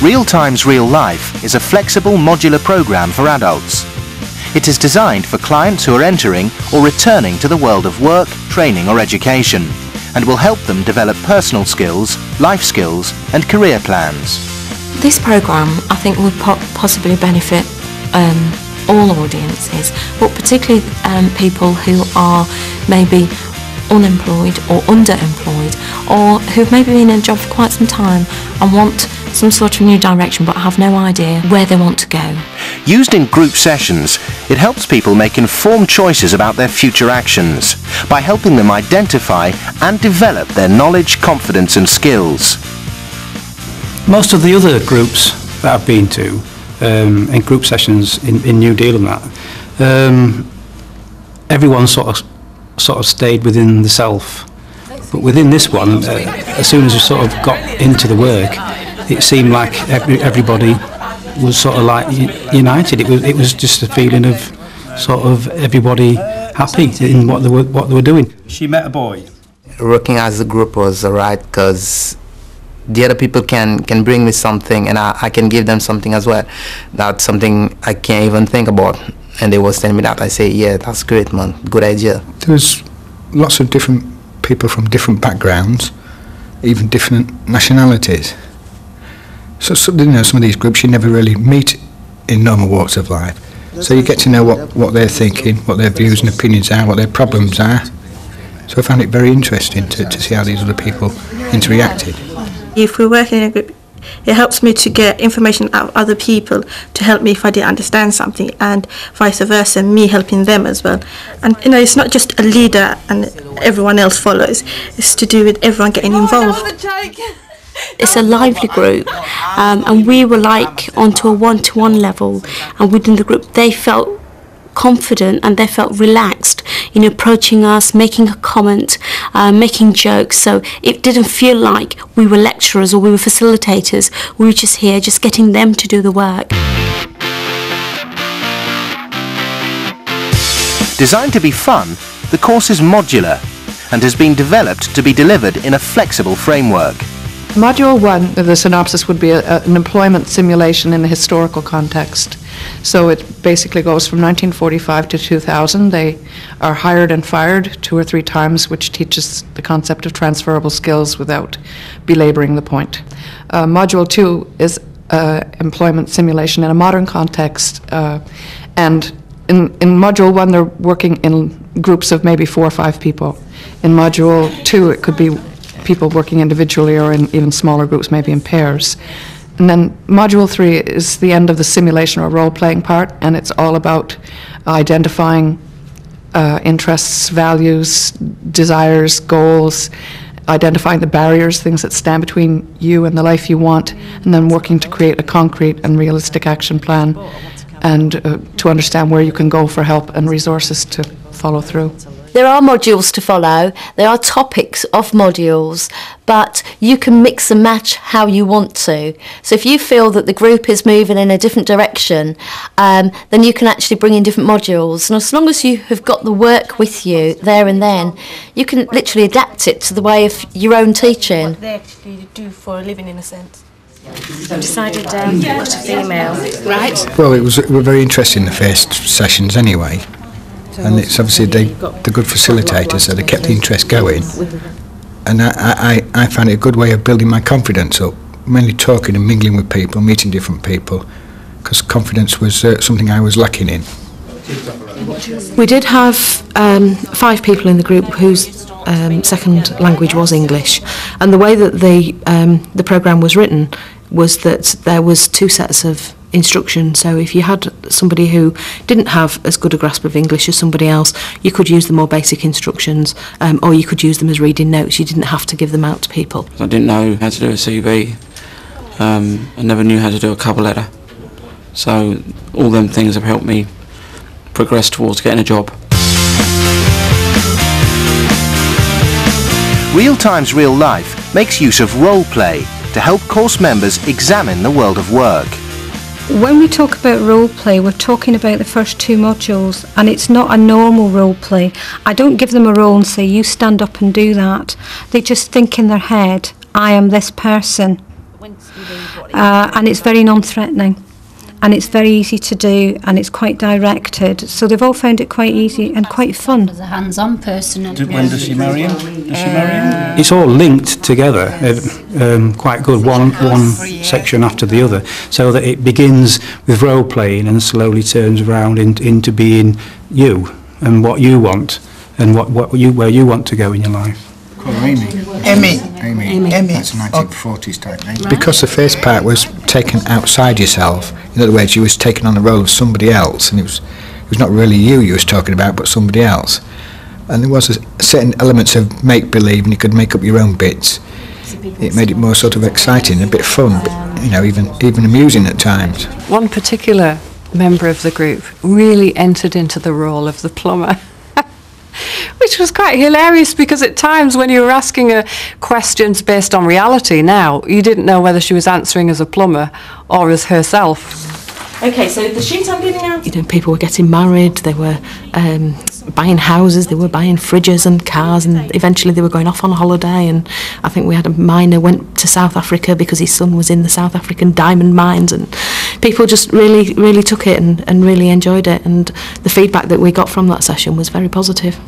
Real Times Real Life is a flexible modular program for adults. It is designed for clients who are entering or returning to the world of work, training or education, and will help them develop personal skills, life skills and career plans. This program, I think, would possibly benefit all audiences, but particularly people who are maybe unemployed or underemployed, or who've maybe been in a job for quite some time and want some sort of new direction but have no idea where they want to go. Used in group sessions, it helps people make informed choices about their future actions by helping them identify and develop their knowledge, confidence and skills. Most of the other groups that I've been to, in group sessions in New Deal and that, everyone sort of stayed within the self. But within this one, as soon as we sort of got into the work, it seemed like everybody was sort of like united. It was just a feeling of sort of everybody happy in what they were doing. She met a boy. Working as a group was alright because the other people can bring me something and I can give them something as well. That's something I can't even think about. And they was telling me that. I say, yeah, that's great, man. Good idea. There was lots of different people from different backgrounds, even different nationalities. So you know, some of these groups you never really meet in normal walks of life. So you get to know what they're thinking, what their views and opinions are, what their problems are. So I found it very interesting to see how these other people interacted. If we're working in a group, it helps me to get information out of other people to help me if I didn't understand something, and vice versa, me helping them as well. And you know, it's not just a leader and everyone else follows, it's to do with everyone getting involved. It's a lively group, and we were like onto a one-to-one level, and within the group they felt confident and they felt relaxed in approaching us, making a comment, making jokes. So it didn't feel like we were lecturers or we were facilitators. We were just here, just getting them to do the work. Designed to be fun, the course is modular and has been developed to be delivered in a flexible framework. Module 1, the synopsis would be an employment simulation in a historical context. So it basically goes from 1945 to 2000. They are hired and fired 2 or 3 times, which teaches the concept of transferable skills without belaboring the point. Module 2 is employment simulation in a modern context. And in Module 1, they're working in groups of maybe 4 or 5 people. In Module 2, it could be people working individually or in even smaller groups, maybe in pairs. And then Module 3 is the end of the simulation or role-playing part, and it's all about identifying interests, values, desires, goals, identifying the barriers, things that stand between you and the life you want, and then working to create a concrete and realistic action plan and to understand where you can go for help and resources to follow through. There are modules to follow, there are topics of modules, but you can mix and match how you want to. So if you feel that the group is moving in a different direction, then you can actually bring in different modules. And as long as you have got the work with you there and then, you can literally adapt it to the way of your own teaching. What they actually do for a living, in a sense. I've decided what a female. Right. Well, it was very interesting, the first sessions anyway. And it's obviously the good facilitators, so they kept the interest going. And I found it a good way of building my confidence up, mainly talking and mingling with people, meeting different people, because confidence was something I was lacking in. We did have 5 people in the group whose second language was English, and the way that the programme was written was that there was 2 sets of instruction. So if you had somebody who didn't have as good a grasp of English as somebody else, you could use the more basic instructions, or you could use them as reading notes. You didn't have to give them out to people. I didn't know how to do a CV. I never knew how to do a cover letter. So all them things have helped me progress towards getting a job. Real Times Real Life makes use of role play to help course members examine the world of work. When we talk about role play, we're talking about the first 2 modules, and it's not a normal role play. I don't give them a role and say, you stand up and do that. They just think in their head, I am this person. and it's very non-threatening. And it's very easy to do, and it's quite directed. So they've all found it quite easy and quite fun. As a hands-on person. When does she marry him? Does she marry him? It's all linked together, quite good, one section after the other, so that it begins with role playing and slowly turns around into being you and what you want and where you want to go in your life. Call her Amy. Amy. That's a 1940s type name. Because the first part was taken outside yourself. In other words, you was taking on the role of somebody else, and it was not really you was talking about, but somebody else. And there was certain elements of make-believe, and you could make up your own bits. It made it more sort of exciting, a bit fun, but, you know, even amusing at times. One particular member of the group really entered into the role of the plumber. Which was quite hilarious, because at times when you were asking her questions based on reality now, you didn't know whether she was answering as a plumber or as herself. Okay, so the sheet I'm giving out... You know, people were getting married, they were buying houses, they were buying fridges and cars, and eventually they were going off on holiday. And I think we had a miner went to South Africa because his son was in the South African diamond mines, and people just really took it and really enjoyed it, and the feedback that we got from that session was very positive.